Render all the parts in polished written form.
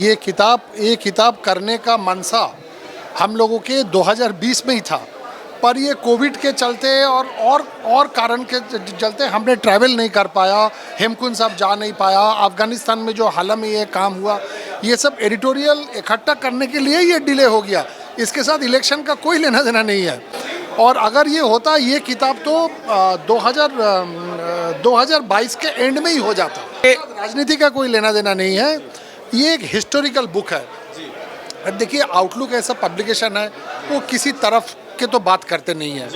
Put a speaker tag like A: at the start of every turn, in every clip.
A: ये किताब करने का मनसा हम लोगों के 2020 में ही था, पर ये कोविड के चलते और कारण के चलते हमने ट्रैवल नहीं कर पाया। हेमकुंड साहब जा नहीं पाया। अफ़गानिस्तान में जो हाल में ये काम हुआ, ये सब एडिटोरियल इकट्ठा करने के लिए ये डिले हो गया। इसके साथ इलेक्शन का कोई लेना देना नहीं है। और अगर ये होता, ये किताब तो 2022 के एंड में ही हो जाता। राजनीति का कोई लेना देना नहीं है। ये एक हिस्टोरिकल बुक है। अब देखिए, आउटलुक ऐसा पब्लिकेशन है, वो किसी तरफ के तो बात करते नहीं है,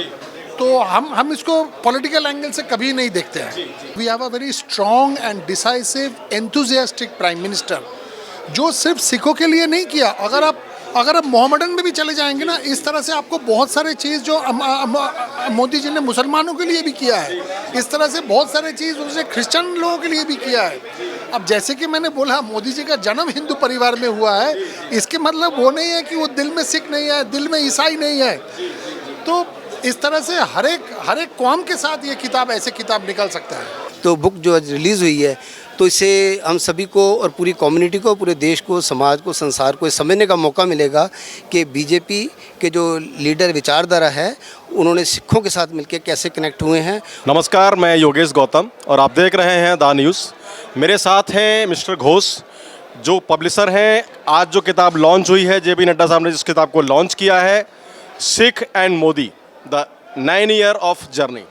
A: तो हम इसको पॉलिटिकल एंगल से कभी नहीं देखते हैं। We have a very strong and decisive enthusiastic prime minister, जो सिर्फ सिखों के लिए नहीं किया। अगर आप मोहम्मडन में भी चले जाएंगे ना, इस तरह से आपको बहुत सारे चीज़ जो मोदी जी ने मुसलमानों के लिए भी किया है, इस तरह से बहुत सारे चीज़ उसने क्रिश्चियन लोगों के लिए भी किया है। अब जैसे कि मैंने बोला, मोदी जी का जन्म हिंदू परिवार में हुआ है, इसके मतलब वो नहीं है कि वो दिल में सिख नहीं है, दिल में ईसाई नहीं है। तो इस तरह से हर एक कौम के साथ ये किताब, ऐसे किताब निकल सकता है।
B: तो बुक जो रिलीज़ हुई है, तो इससे हम सभी को और पूरी कम्युनिटी को, पूरे देश को, समाज को, संसार को समझने का मौका मिलेगा कि बीजेपी के जो लीडर विचारधारा है, उन्होंने सिखों के साथ मिलकर कैसे कनेक्ट हुए हैं।
C: नमस्कार, मैं योगेश गौतम और आप देख रहे हैं द न्यूज़। मेरे साथ हैं मिस्टर घोष, जो पब्लिशर हैं। आज जो किताब लॉन्च हुई है, JP नड्डा साहब ने जिस किताब को लॉन्च किया है, Sikh and Modi the 9 year of journey.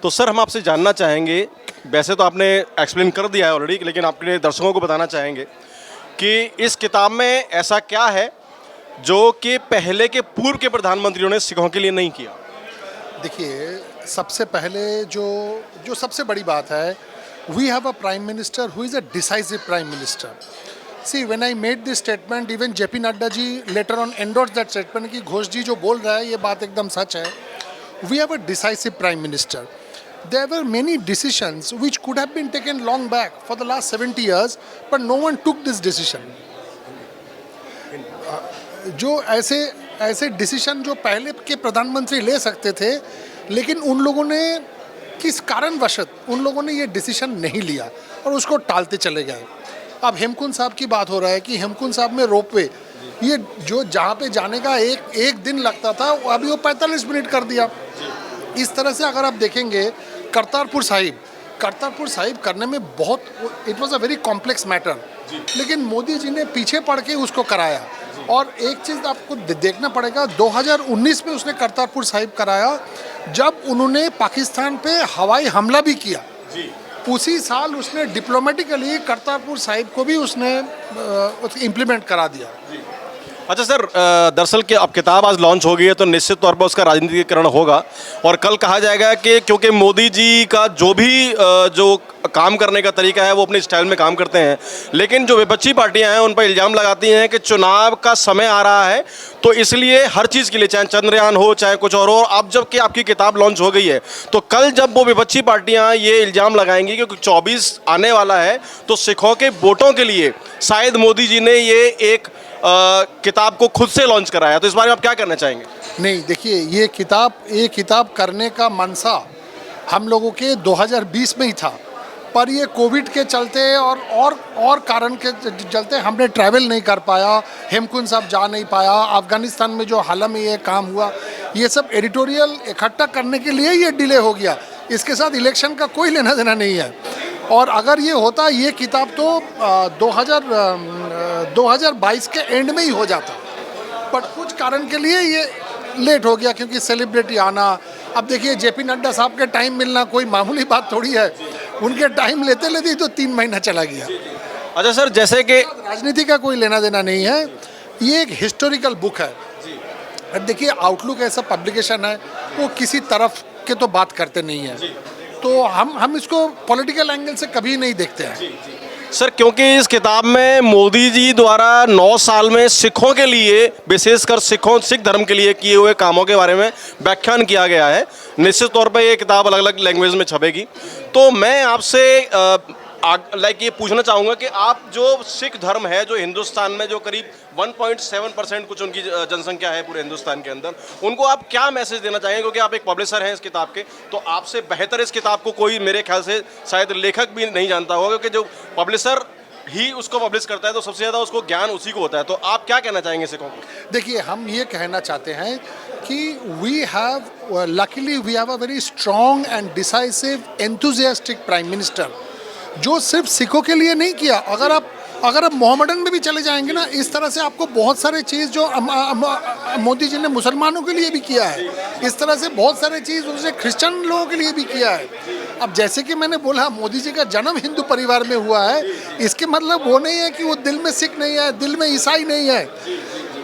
C: तो सर, हम आपसे जानना चाहेंगे, वैसे तो आपने एक्सप्लेन कर दिया है ऑलरेडी, लेकिन अपने दर्शकों को बताना चाहेंगे कि इस किताब में ऐसा क्या है जो कि पहले के पूर्व के प्रधानमंत्रियों ने सिखों के लिए नहीं किया।
A: देखिए, सबसे पहले जो सबसे बड़ी बात है, we have a prime minister who is a decisive prime minister. See, when I made this statement, even JP Nadda ji later on endorse that statement कि घोष जी जो बोल रहा है, ये बात एकदम सच है। We have a decisive prime minister. There were many decisions which could have been taken long back for the last 70 years, but no one took this decision. जो ऐसे डिसीजन जो पहले के प्रधानमंत्री ले सकते थे, लेकिन उन लोगों ने किस कारणवशत उन लोगों ने ये डिसीजन नहीं लिया और उसको टालते चले गए। अब हेमकुंड साहब की बात हो रहा है कि हेमकुंड साहब में रोपवे, ये जो जहाँ पे जाने का एक दिन लगता था, अभी वो 45 मिनट कर दिया। इस तरह से अगर आप देखेंगे, करतारपुर साहिब करने में बहुत, it was a very complex matter, लेकिन मोदी जी ने पीछे पड़ के उसको कराया। और एक चीज़ आपको देखना पड़ेगा, 2019 में उसने करतारपुर साहिब कराया, जब उन्होंने पाकिस्तान पे हवाई हमला भी किया। उसी साल उसने डिप्लोमेटिकली करतारपुर साहिब को भी उसने इम्प्लीमेंट करा दिया।
C: अच्छा सर, दरअसल कि अब किताब आज लॉन्च हो गई है, तो निश्चित तौर पर उसका राजनीतिकरण होगा और कल कहा जाएगा कि क्योंकि मोदी जी का जो भी जो काम करने का तरीका है, वो अपने स्टाइल में काम करते हैं, लेकिन जो विपक्षी पार्टियां हैं उन पर इल्ज़ाम लगाती हैं कि चुनाव का समय आ रहा है, तो इसलिए हर चीज़ के लिए, चाहे चंद्रयान हो चाहे कुछ और हो, अब जबकि आपकी किताब लॉन्च हो गई है, तो कल जब वो विपक्षी पार्टियाँ ये इल्ज़ाम लगाएंगी कि 24 आने वाला है, तो सिखों के वोटों के लिए शायद मोदी जी ने ये एक किताब को खुद से लॉन्च कराया, तो इस बारे में आप क्या करना चाहेंगे?
A: नहीं, देखिए, ये किताब करने का मनसा हम लोगों के 2020 में ही था, पर ये कोविड के चलते और कारण के चलते हमने ट्रैवल नहीं कर पाया। हेमकुंड साहब जा नहीं पाया। अफ़गानिस्तान में जो हाल में ये काम हुआ, ये सब एडिटोरियल इकट्ठा करने के लिए ये डिले हो गया। इसके साथ इलेक्शन का कोई लेना देना नहीं है। और अगर ये होता, ये किताब तो 2022 के एंड में ही हो जाता, बट कुछ कारण के लिए ये लेट हो गया, क्योंकि सेलिब्रिटी आना। अब देखिए, JP नड्डा साहब के टाइम मिलना कोई मामूली बात थोड़ी है। उनके टाइम लेते लेते तो 3 महीना चला गया।
C: अच्छा सर, जैसे कि
A: राजनीति का कोई लेना देना नहीं है। ये एक हिस्टोरिकल बुक है। अब देखिए, आउटलुक ऐसा पब्लिकेशन है, वो किसी तरफ के तो बात करते नहीं है, तो हम इसको पॉलिटिकल एंगल से कभी नहीं देखते हैं।
C: सर, क्योंकि इस किताब में मोदी जी द्वारा 9 साल में सिखों के लिए, विशेषकर सिख धर्म के लिए किए हुए कामों के बारे में व्याख्यान किया गया है। निश्चित तौर पर ये किताब अलग अलग लैंग्वेज में छपेगी। तो मैं आपसे ये पूछना चाहूँगा कि आप जो सिख धर्म है, जो हिंदुस्तान में जो करीब 1.7% कुछ उनकी जनसंख्या है पूरे हिंदुस्तान के अंदर, उनको आप क्या मैसेज देना चाहेंगे? क्योंकि आप एक पब्लिशर हैं इस किताब के, तो आपसे बेहतर इस किताब को कोई, मेरे ख्याल से शायद लेखक भी नहीं जानता होगा, क्योंकि जो पब्लिशर ही उसको पब्लिश करता है तो सबसे ज़्यादा उसको ज्ञान उसी को होता है। तो आप क्या कहना चाहेंगे सिखों को?
A: देखिए, हम ये कहना चाहते हैं कि we have luckily we have a very strong and decisive enthusiastic prime minister, जो सिर्फ सिखों के लिए नहीं किया। अगर आप मोहम्मडन में भी चले जाएंगे ना, इस तरह से आपको बहुत सारे चीज़ जो मोदी जी ने मुसलमानों के लिए भी किया है, इस तरह से बहुत सारे चीज़ उसने क्रिश्चियन लोगों के लिए भी किया है। अब जैसे कि मैंने बोला, मोदी जी का जन्म हिंदू परिवार में हुआ है, इसके मतलब वो नहीं है कि वो दिल में सिख नहीं है, दिल में ईसाई नहीं है।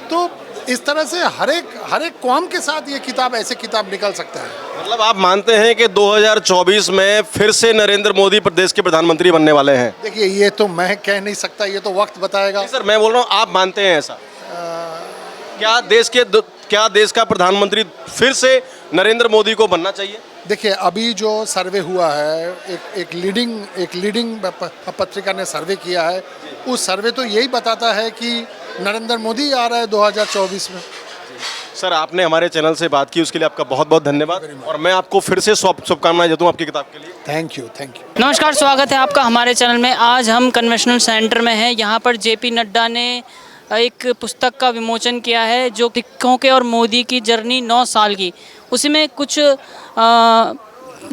A: तो इस तरह से हर एक कौम के साथ ये किताब, ऐसे किताब निकल सकता है।
C: मतलब आप मानते हैं कि 2024 में फिर से नरेंद्र मोदी प्रदेश के प्रधानमंत्री बनने वाले हैं?
A: देखिए, ये तो मैं कह नहीं सकता, ये तो वक्त बताएगा।
C: नहीं सर, मैं बोल रहा हूँ, आप मानते हैं ऐसा? क्या देश का प्रधानमंत्री फिर से नरेंद्र मोदी को बनना चाहिए?
A: देखिए, अभी जो सर्वे हुआ है, एक लीडिंग पत्रिका ने सर्वे किया है, उस सर्वे तो यही बताता है कि नरेंद्र मोदी आ रहा है 2024 में।
C: सर, आपने हमारे चैनल से बात की, उसके लिए आपका बहुत बहुत धन्यवाद, और मैं आपको फिर से शुभकामनाएं देता हूँ आपकी किताब के लिए।
A: Thank you.
D: नमस्कार, स्वागत है आपका हमारे चैनल में। आज हम कन्वेंशनल सेंटर में हैं। यहाँ पर जेपी नड्डा ने एक पुस्तक का विमोचन किया है, जो सिखों के और मोदी की जर्नी 9 साल की। उसी में कुछ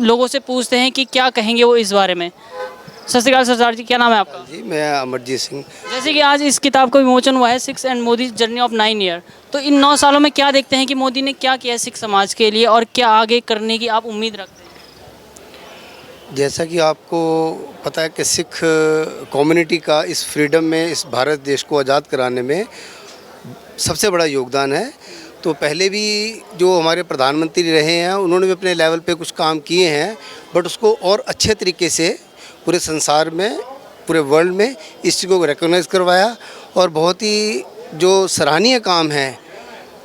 D: लोगों से पूछते हैं कि क्या कहेंगे वो इस बारे में। सत श्री अकाल सरदार जी, क्या नाम है आपका?
B: जी, मैं अमरजीत सिंह।
D: जैसे कि आज इस किताब का विमोचन हुआ है, six and Modi journey of 9 year, तो इन 9 सालों में क्या देखते हैं कि मोदी ने क्या किया है सिख समाज के लिए, और क्या आगे करने की आप उम्मीद रखते हैं?
B: जैसा कि आपको पता है कि सिख कम्युनिटी का इस फ्रीडम में, इस भारत देश को आज़ाद कराने में सबसे बड़ा योगदान है। तो पहले भी जो हमारे प्रधानमंत्री रहे हैं, उन्होंने भी अपने लेवल पे कुछ काम किए हैं, बट उसको और अच्छे तरीके से पूरे संसार में, पूरे वर्ल्ड में इस चीज़ को रिकॉग्नाइज करवाया। और बहुत ही जो सराहनीय काम है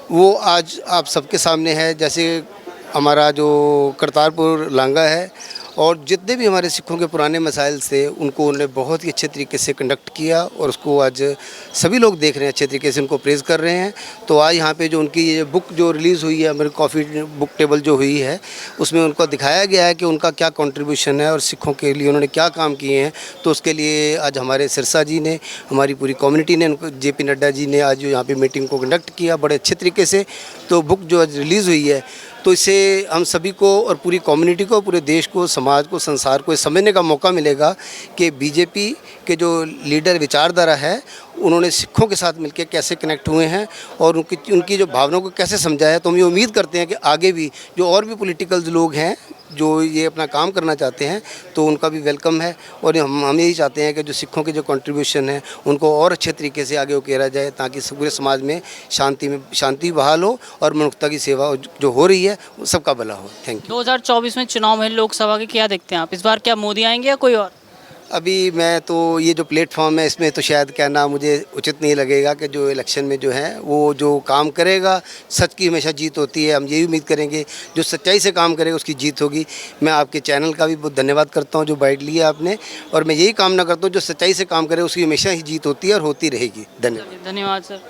B: वो आज आप सबके सामने है। जैसे हमारा जो करतारपुर लांघा है, और जितने भी हमारे सिखों के पुराने मसाइल थे, उनको उन्होंने बहुत ही अच्छे तरीके से कंडक्ट किया, और उसको आज सभी लोग देख रहे हैं, अच्छे तरीके से उनको प्रेज़ कर रहे हैं। तो आज यहाँ पे जो उनकी ये बुक जो रिलीज़ हुई है, अमेरिकन कॉफ़ी बुक टेबल जो हुई है, उसमें उनको दिखाया गया है कि उनका क्या कंट्रीब्यूशन है और सिखों के लिए उन्होंने क्या काम किए हैं। तो उसके लिए आज हमारे सिरसा जी ने, हमारी पूरी कम्युनिटी ने, उनको जेपी नड्डा जी ने आज जो यहाँ पर मीटिंग को कंडक्ट किया बड़े अच्छे तरीके से। तो बुक जो आज रिलीज़ हुई है, तो इससे हम सभी को और पूरी कम्युनिटी को, पूरे देश को, समाज को, संसार को समझने का मौका मिलेगा कि बीजेपी के जो लीडर विचारधारा है, उन्होंने सिखों के साथ मिलकर कैसे कनेक्ट हुए हैं और उनकी जो भावनाओं को कैसे समझा है। तो हम ये उम्मीद करते हैं कि आगे भी जो और भी पॉलिटिकल लोग हैं जो ये अपना काम करना चाहते हैं, तो उनका भी वेलकम है। और हम यही चाहते हैं कि जो सिखों के जो कंट्रीब्यूशन है, उनको और अच्छे तरीके से आगे उकेरा जाए, ताकि पूरे समाज में शांति बहाल हो और मनुष्यता की सेवा जो हो रही है सबका भला हो। Thank you.
D: 2024 में चुनाव है लोकसभा के, क्या देखते हैं आप इस बार? क्या मोदी आएंगे या कोई और?
B: अभी मैं तो ये जो प्लेटफॉर्म है, इसमें तो शायद कहना मुझे उचित नहीं लगेगा कि जो इलेक्शन में जो है वो जो काम करेगा, सच की हमेशा जीत होती है। हम यही उम्मीद करेंगे जो सच्चाई से काम करेगा उसकी जीत होगी। मैं आपके चैनल का भी बहुत धन्यवाद करता हूँ जो बाइट लिया आपने, और मैं यही कामना करता हूँ जो सच्चाई से काम करे उसकी हमेशा ही जीत होती है और होती रहेगी। धन्यवाद।
D: धन्यवाद सर।